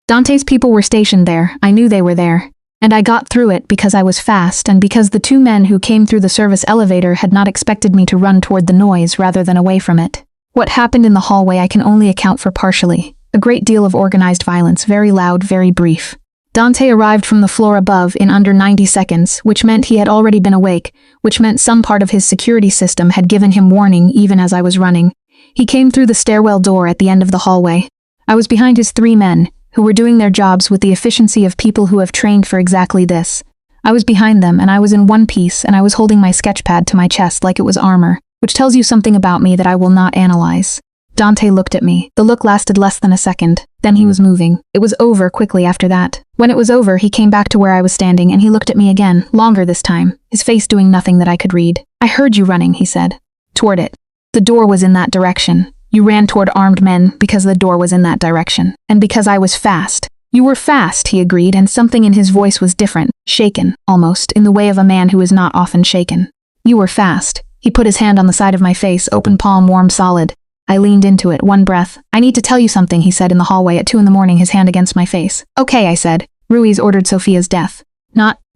Dante's people were stationed there. I knew they were there. And I got through it because I was fast and because the 2 men who came through the service elevator had not expected me to run toward the noise rather than away from it. What happened in the hallway I can only account for partially. A great deal of organized violence, very loud, very brief. Dante arrived from the floor above in under 90 seconds, which meant he had already been awake, which meant some part of his security system had given him warning even as I was running. He came through the stairwell door at the end of the hallway. I was behind his 3 men, who were doing their jobs with the efficiency of people who have trained for exactly this. I was behind them, and I was in one piece, and I was holding my sketchpad to my chest like it was armor, which tells you something about me that I will not analyze. Dante looked at me. The look lasted less than a second. Then he was moving. It was over quickly after that. When it was over, he came back to where I was standing, and he looked at me again, longer this time, his face doing nothing that I could read. "I heard you running," he said. "Toward it. The door was in that direction. You ran toward armed men because the door was in that direction. And because I was fast." "You were fast," he agreed, and something in his voice was different, shaken, almost, in the way of a man who is not often shaken. "You were fast." He put his hand on the side of my face, open palm, warm, solid. I leaned into it, one breath. "I need to tell you something," he said in the hallway at 2 in the morning, his hand against my face. "Okay," I said. "Ruiz ordered Sophia's death.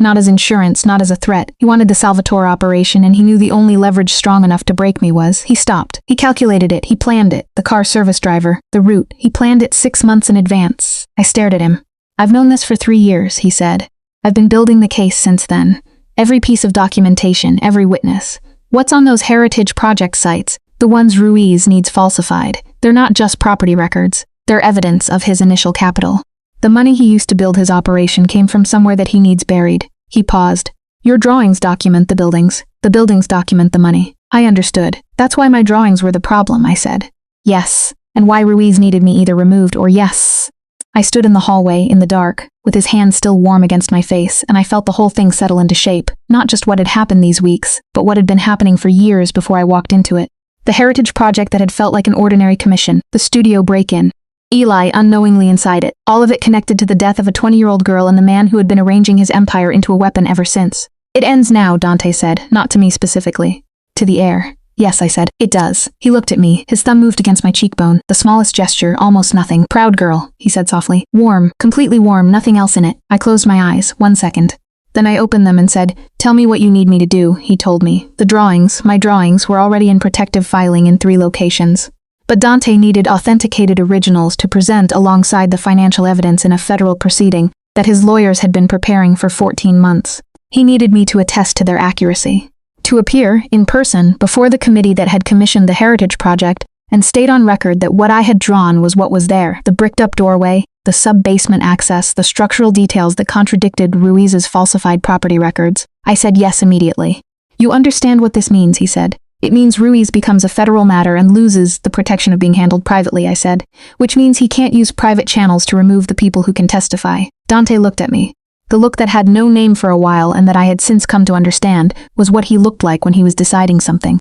Not as insurance, not as a threat. He wanted the Salvatore operation, and he knew the only leverage strong enough to break me was, he stopped. He calculated it, he planned it. The car service driver, the route, he planned it 6 months in advance." I stared at him. "I've known this for 3 years," he said. "I've been building the case since then. Every piece of documentation, every witness. What's on those heritage project sites? The ones Ruiz needs falsified. They're not just property records. They're evidence of his initial capital. The money he used to build his operation came from somewhere that he needs buried." He paused. "Your drawings document the buildings. The buildings document the money." I understood. "That's why my drawings were the problem," I said. "Yes. And why Ruiz needed me either removed or yes." I stood in the hallway, in the dark, with his hand still warm against my face, and I felt the whole thing settle into shape. Not just what had happened these weeks, but what had been happening for years before I walked into it. The heritage project that had felt like an ordinary commission. The studio break-in. Eli unknowingly inside it, all of it connected to the death of a 20-year-old girl and the man who had been arranging his empire into a weapon ever since. "It ends now," Dante said, not to me specifically. "To the air." "Yes," I said, "it does." He looked at me, his thumb moved against my cheekbone, the smallest gesture, almost nothing. "Proud girl," he said softly. "Warm, completely warm, nothing else in it." I closed my eyes, 1 second. Then I opened them and said, "Tell me what you need me to do," he told me. The drawings, my drawings, were already in protective filing in 3 locations. But Dante needed authenticated originals to present alongside the financial evidence in a federal proceeding that his lawyers had been preparing for 14 months. He needed me to attest to their accuracy. To appear, in person, before the committee that had commissioned the Heritage Project and state on record that what I had drawn was what was there, the bricked-up doorway, the sub-basement access, the structural details that contradicted Ruiz's falsified property records. I said yes immediately. "You understand what this means," he said. "It means Ruiz becomes a federal matter and loses the protection of being handled privately," I said, "which means he can't use private channels to remove the people who can testify." Dante looked at me. The look that had no name for a while and that I had since come to understand was what he looked like when he was deciding something.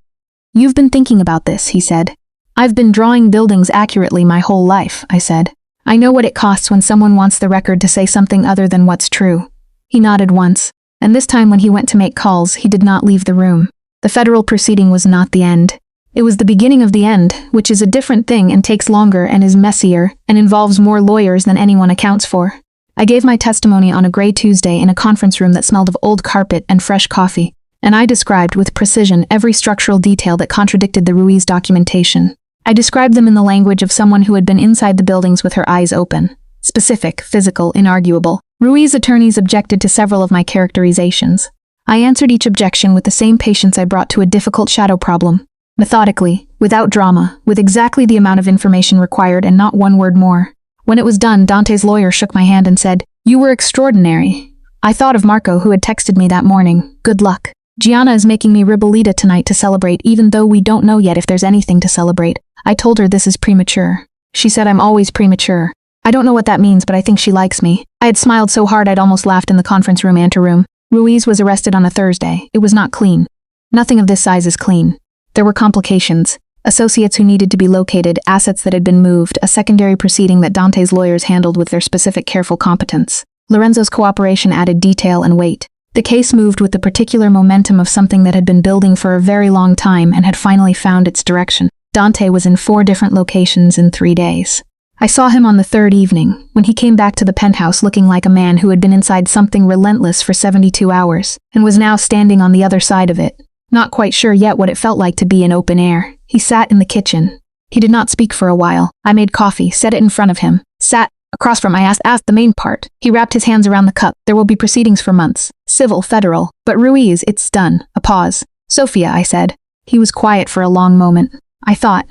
"You've been thinking about this," he said. "I've been drawing buildings accurately my whole life," I said. "I know what it costs when someone wants the record to say something other than what's true." He nodded once, and this time when he went to make calls, he did not leave the room. The federal proceeding was not the end. It was the beginning of the end, which is a different thing and takes longer and is messier and involves more lawyers than anyone accounts for. I gave my testimony on a gray Tuesday in a conference room that smelled of old carpet and fresh coffee, and I described with precision every structural detail that contradicted the Ruiz documentation. I described them in the language of someone who had been inside the buildings with her eyes open. Specific, physical, inarguable. Ruiz attorneys objected to several of my characterizations. I answered each objection with the same patience I brought to a difficult shadow problem. Methodically, without drama, with exactly the amount of information required and not one word more. When it was done, Dante's lawyer shook my hand and said, "You were extraordinary." I thought of Marco, who had texted me that morning. "Good luck. Gianna is making me ribollita tonight to celebrate, even though we don't know yet if there's anything to celebrate." I told her this is premature. She said I'm always premature. I don't know what that means, but I think she likes me. I had smiled so hard I'd almost laughed in the conference room anteroom. Ruiz was arrested on a Thursday. It was not clean. Nothing of this size is clean. There were complications. Associates who needed to be located, assets that had been moved, a secondary proceeding that Dante's lawyers handled with their specific careful competence. Lorenzo's cooperation added detail and weight. The case moved with the particular momentum of something that had been building for a very long time and had finally found its direction. Dante was in 4 different locations in 3 days. I saw him on the 3rd evening, when he came back to the penthouse looking like a man who had been inside something relentless for 72 hours, and was now standing on the other side of it. Not quite sure yet what it felt like to be in open air. He sat in the kitchen. He did not speak for a while. I made coffee, set it in front of him. Sat across from I asked the main part. He wrapped his hands around the cup. There will be proceedings for months. Civil, federal. But Ruiz, it's done. A pause. Sophia, I said. He was quiet for a long moment.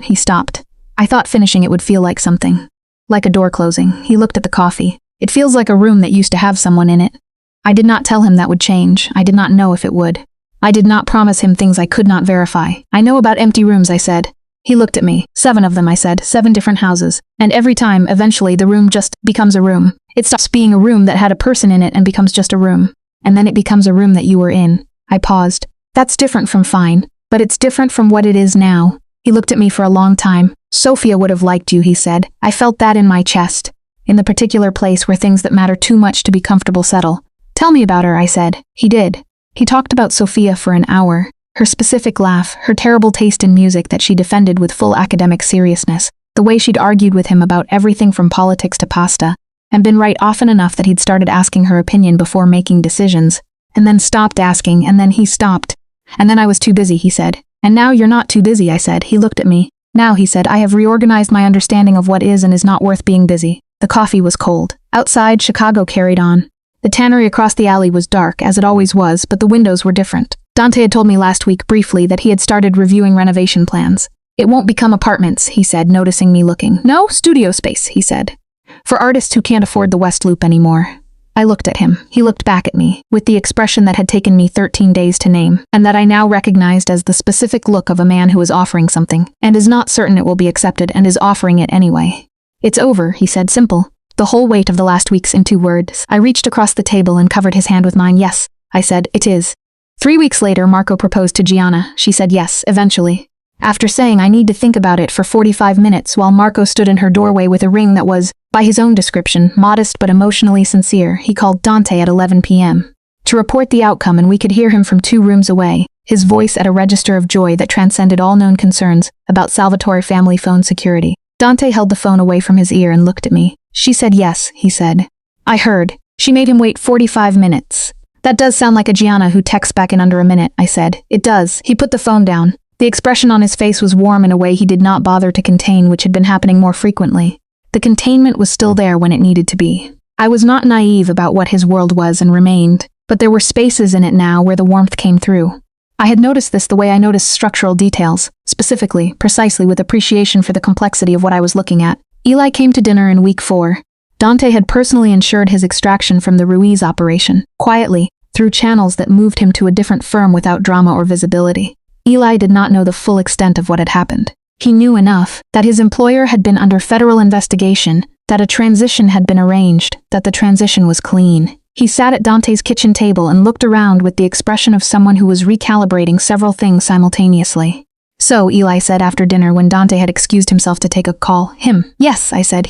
He stopped. I thought finishing it would feel like something. Like a door closing. He looked at the coffee. It feels like a room that used to have someone in it. I did not tell him that would change. I did not know if it would. I did not promise him things I could not verify. I know about empty rooms, I said. He looked at me. 7 of them, I said. 7 different houses. And every time, eventually, the room just becomes a room. It stops being a room that had a person in it and becomes just a room. And then it becomes a room that you were in. I paused. That's different from fine. But it's different from what it is now. He looked at me for a long time. Sophia would have liked you, he said. I felt that in my chest. In the particular place where things that matter too much to be comfortable settle. Tell me about her, I said. He did. He talked about Sophia for an hour. Her specific laugh, her terrible taste in music that she defended with full academic seriousness, the way she'd argued with him about everything from politics to pasta, and been right often enough that he'd started asking her opinion before making decisions, and then stopped asking, and then he stopped. And then I was too busy, he said. And now you're not too busy, I said. He looked at me. Now, he said, I have reorganized my understanding of what is and is not worth being busy. The coffee was cold. Outside, Chicago carried on. The tannery across the alley was dark, as it always was, but the windows were different. Dante had told me last week briefly that he had started reviewing renovation plans. It won't become apartments, he said, noticing me looking. No, studio space, he said. For artists who can't afford the West Loop anymore. I looked at him. He looked back at me, with the expression that had taken me 13 days to name, and that I now recognized as the specific look of a man who is offering something, and is not certain it will be accepted and is offering it anyway. It's over, he said, simple. The whole weight of the last weeks in 2 words. I reached across the table and covered his hand with mine. Yes, I said, it is. 3 weeks later, Marco proposed to Gianna. She said yes, eventually. After saying I need to think about it for 45 minutes while Marco stood in her doorway with a ring that was, by his own description, modest but emotionally sincere, he called Dante at 11 p.m. to report the outcome, and we could hear him from 2 rooms away, his voice at a register of joy that transcended all known concerns about Salvatore family phone security. Dante held the phone away from his ear and looked at me. She said yes, he said. I heard. She made him wait 45 minutes. That does sound like a Gianna who texts back in under a minute, I said. It does. He put the phone down. The expression on his face was warm in a way he did not bother to contain, which had been happening more frequently. The containment was still there when it needed to be. I was not naive about what his world was and remained, but there were spaces in it now where the warmth came through. I had noticed this the way I noticed structural details, specifically, precisely with appreciation for the complexity of what I was looking at. Eli came to dinner in week 4. Dante had personally ensured his extraction from the Ruiz operation, quietly, through channels that moved him to a different firm without drama or visibility. Eli did not know the full extent of what had happened. He knew enough that his employer had been under federal investigation, that a transition had been arranged, that the transition was clean. He sat at Dante's kitchen table and looked around with the expression of someone who was recalibrating several things simultaneously. So, Eli said after dinner when Dante had excused himself to take a call. Him. Yes, I said.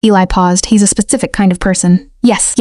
Eli paused. He's a specific kind of person. Yes.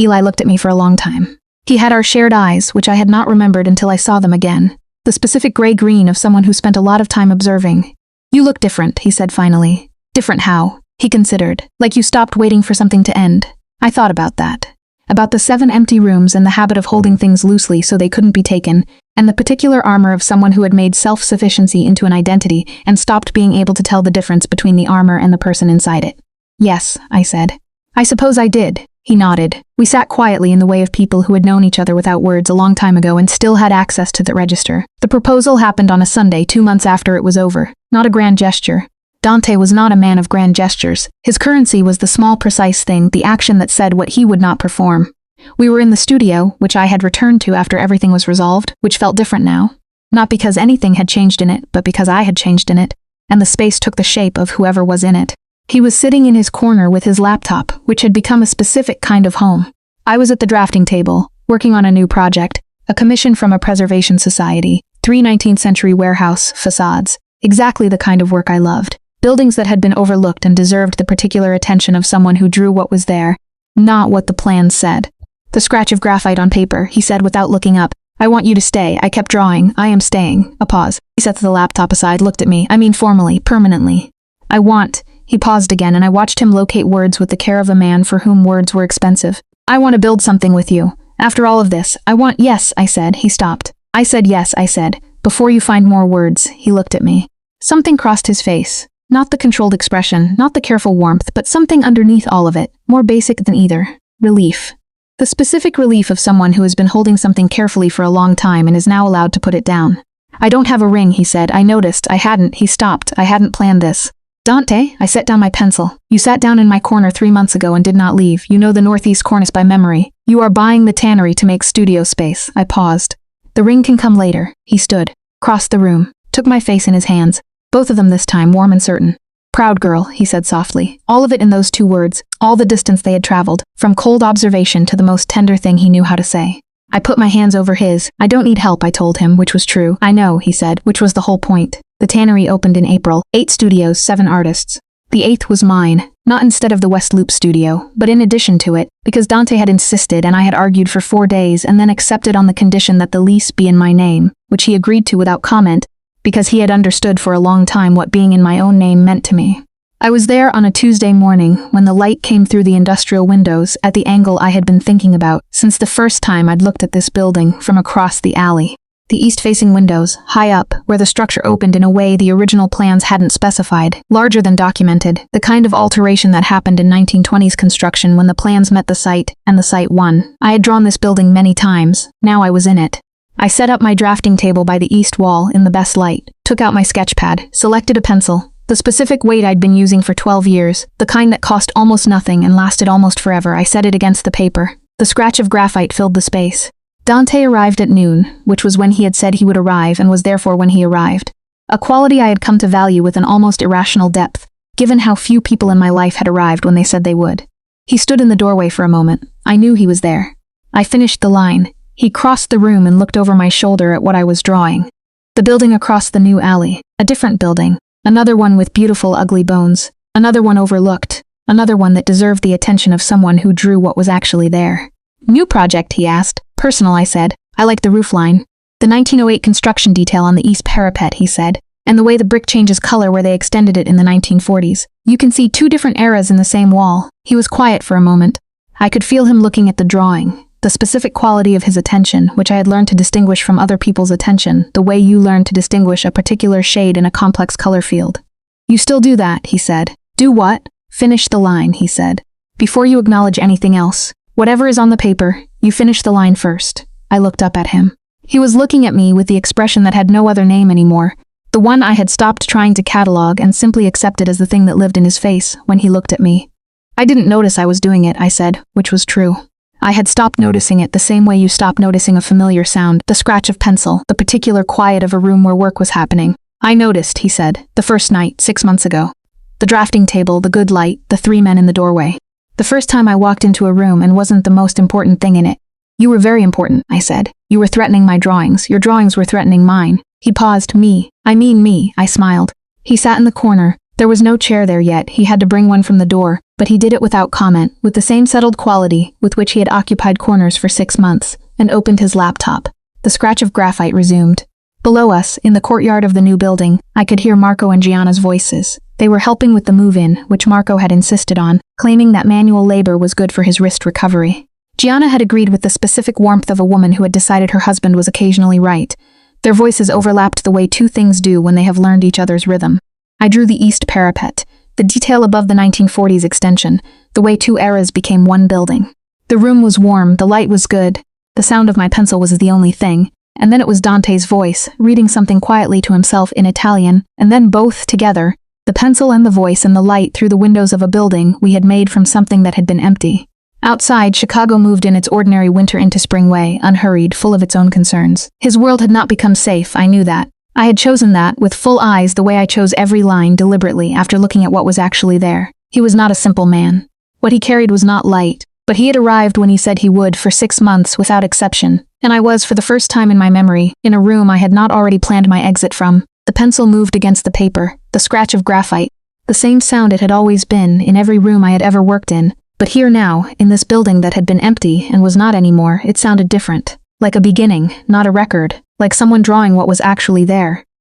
Eli looked at me for a long time. He had our shared eyes, which I had not remembered until I saw them again. The specific gray-green of someone who spent a lot of time observing. You look different, he said finally. Different how? He considered. Like you stopped waiting for something to end. I thought about that. About the 7 empty rooms and the habit of holding things loosely so they couldn't be taken, and the particular armor of someone who had made self-sufficiency into an identity and stopped being able to tell the difference between the armor and the person inside it. Yes, I said. I suppose I did. He nodded. We sat quietly in the way of people who had known each other without words a long time ago and still had access to the register. The proposal happened on a Sunday 2 months after it was over. Not a grand gesture. Dante was not a man of grand gestures. His currency was the small precise thing, the action that said what he would not perform. We were in the studio, which I had returned to after everything was resolved, which felt different now. Not because anything had changed in it, but because I had changed in it, and the space took the shape of whoever was in it. He was sitting in his corner with his laptop, which had become a specific kind of home. I was at the drafting table, working on a new project, a commission from a preservation society, 3 19th century warehouse facades, exactly the kind of work I loved. Buildings that had been overlooked and deserved the particular attention of someone who drew what was there, not what the plans said. The scratch of graphite on paper, he said without looking up. I want you to stay. I kept drawing. I am staying. A pause. He set the laptop aside, looked at me. I mean formally, permanently. I want. He paused again, and I watched him locate words with the care of a man for whom words were expensive. I want to build something with you. After all of this, I want. Yes, I said. He stopped. I said yes, I said. Before you find more words, he looked at me. Something crossed his face. Not the controlled expression, not the careful warmth, but something underneath all of it, more basic than either. Relief. The specific relief of someone who has been holding something carefully for a long time and is now allowed to put it down. I don't have a ring, he said. I noticed. I hadn't. He stopped. I hadn't planned this. Dante, I set down my pencil. You sat down in my corner 3 months ago and did not leave. You know the northeast cornice by memory. You are buying the tannery to make studio space. I paused. The ring can come later. He stood, crossed the room, took my face in his hands. Both of them this time, warm and certain. Proud girl, he said softly. All of it in those 2 words, all the distance they had traveled, from cold observation to the most tender thing he knew how to say. I put my hands over his. I don't need help, I told him, which was true. I know, he said, which was the whole point. The tannery opened in April. 8 studios, 7 artists. The 8th was mine, not instead of the West Loop studio, but in addition to it, because Dante had insisted and I had argued for 4 days and then accepted on the condition that the lease be in my name, which he agreed to without comment, because he had understood for a long time what being in my own name meant to me. I was there on a Tuesday morning when the light came through the industrial windows at the angle I had been thinking about since the first time I'd looked at this building from across the alley. The east-facing windows, high up, where the structure opened in a way the original plans hadn't specified, larger than documented, the kind of alteration that happened in 1920s construction when the plans met the site and the site won. I had drawn this building many times. Now I was in it. I set up my drafting table by the east wall in the best light, took out my sketch pad, selected a pencil, the specific weight I'd been using for 12 years, the kind that cost almost nothing and lasted almost forever. I set it against the paper. The scratch of graphite filled the space. Dante arrived at noon, which was when he had said he would arrive and was therefore when he arrived. A quality I had come to value with an almost irrational depth, given how few people in my life had arrived when they said they would. He stood in the doorway for a moment. I knew he was there. I finished the line. He crossed the room and looked over my shoulder at what I was drawing. The building across the new alley. A different building. Another one with beautiful ugly bones. Another one overlooked. Another one that deserved the attention of someone who drew what was actually there. New project, he asked. Personal, I said. I like the roofline. The 1908 construction detail on the east parapet, he said. And the way the brick changes color where they extended it in the 1940s. You can see 2 different eras in the same wall. He was quiet for a moment. I could feel him looking at the drawing. The specific quality of his attention, which I had learned to distinguish from other people's attention, the way you learn to distinguish a particular shade in a complex color field. You still do that, he said. Do what? Finish the line, he said. Before you acknowledge anything else. Whatever is on the paper, you finish the line first. I looked up at him. He was looking at me with the expression that had no other name anymore, the one I had stopped trying to catalog and simply accepted as the thing that lived in his face when he looked at me. I didn't notice I was doing it, I said, which was true. I had stopped noticing it the same way you stop noticing a familiar sound, the scratch of pencil, the particular quiet of a room where work was happening. I noticed, he said, the first night, 6 months ago. The drafting table, the good light, the 3 men in the doorway. The first time I walked into a room and wasn't the most important thing in it. You were very important, I said. You were threatening my drawings. Your drawings were threatening mine. He paused. Me. I mean me, I smiled. He sat in the corner. There was no chair there yet. He had to bring one from the door, but he did it without comment, with the same settled quality with which he had occupied corners for 6 months, and opened his laptop. The scratch of graphite resumed. Below us, in the courtyard of the new building, I could hear Marco and Gianna's voices. They were helping with the move-in, which Marco had insisted on, claiming that manual labor was good for his wrist recovery. Gianna had agreed with the specific warmth of a woman who had decided her husband was occasionally right. Their voices overlapped the way 2 things do when they have learned each other's rhythm. I drew the east parapet, the detail above the 1940s extension, the way 2 eras became one building. The room was warm, the light was good, the sound of my pencil was the only thing, and then it was Dante's voice, reading something quietly to himself in Italian, and then both together, the pencil and the voice and the light through the windows of a building we had made from something that had been empty. Outside, Chicago moved in its ordinary winter into spring way, unhurried, full of its own concerns. His world had not become safe, I knew that. I had chosen that, with full eyes, the way I chose every line deliberately after looking at what was actually there. He was not a simple man. What he carried was not light, but he had arrived when he said he would for 6 months without exception, and I was, for the first time in my memory, in a room I had not already planned my exit from. The pencil moved against the paper, the scratch of graphite, the same sound it had always been in every room I had ever worked in. But here now, in this building that had been empty and was not anymore, it sounded different. Like a beginning, not a record. Like someone drawing what was actually there.